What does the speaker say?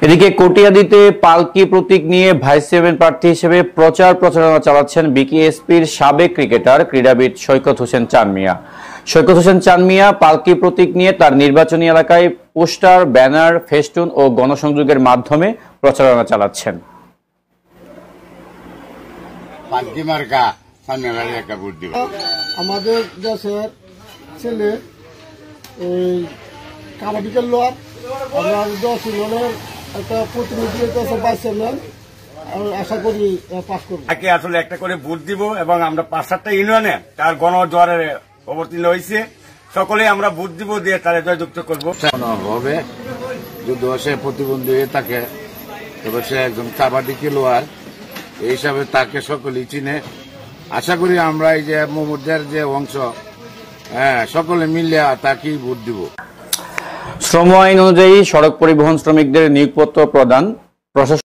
এদিকে কটিয়াদীতে পালকি প্রতীক নিয়ে ভাইস চেয়ারম্যান প্রার্থী হিসেবে প্রচারণা চালাচ্ছেন বিকেএসপির সাবেক ক্রিকেটার ক্রীড়াবিদ সৈকত হোসেন চান মিয়া। সৈকত হোসেন চান মিয়া পালকি প্রতীক নিয়ে তার নির্বাচনী এলাকায় পোস্টার, ব্যানার, ফেস্টুন ও গণসংযোগের মাধ্যমে প্রচারণা চালাচ্ছেন। আমাদের দেশের ছেলে এই কাবাডি খেলোয়াড়, আমরা 10 ইউনিয়নের একটা প্রতিনিধি ভাইস চেয়ারম্যান, আশা করি পাস করবো। তাকে আসলে একটা করে ভোট দিব এবং আমরা 5-7টা ইউনিয়নে তার গণজোয়ারের অবতীর্ণ হয়েছে, সকলেই আমরা ভোট দিব, দিয়ে তারা জয়যুক্ত করবো। হবে যদি সে প্রতিবন্ধী হয়ে থাকে, তবে সে একজন কাবাডি খেলোয়াড়, এই হিসাবে তাকে সকলেই চিনে। আশা করি আমরা এই যে মোহাম্মদের যে অংশ, সকলে মিলে তাকেই ভোট দিব। শ্রম আইন অনুযায়ী সড়ক পরিবহন শ্রমিকদের নিয়োগপত্র প্রদান, প্রশাসন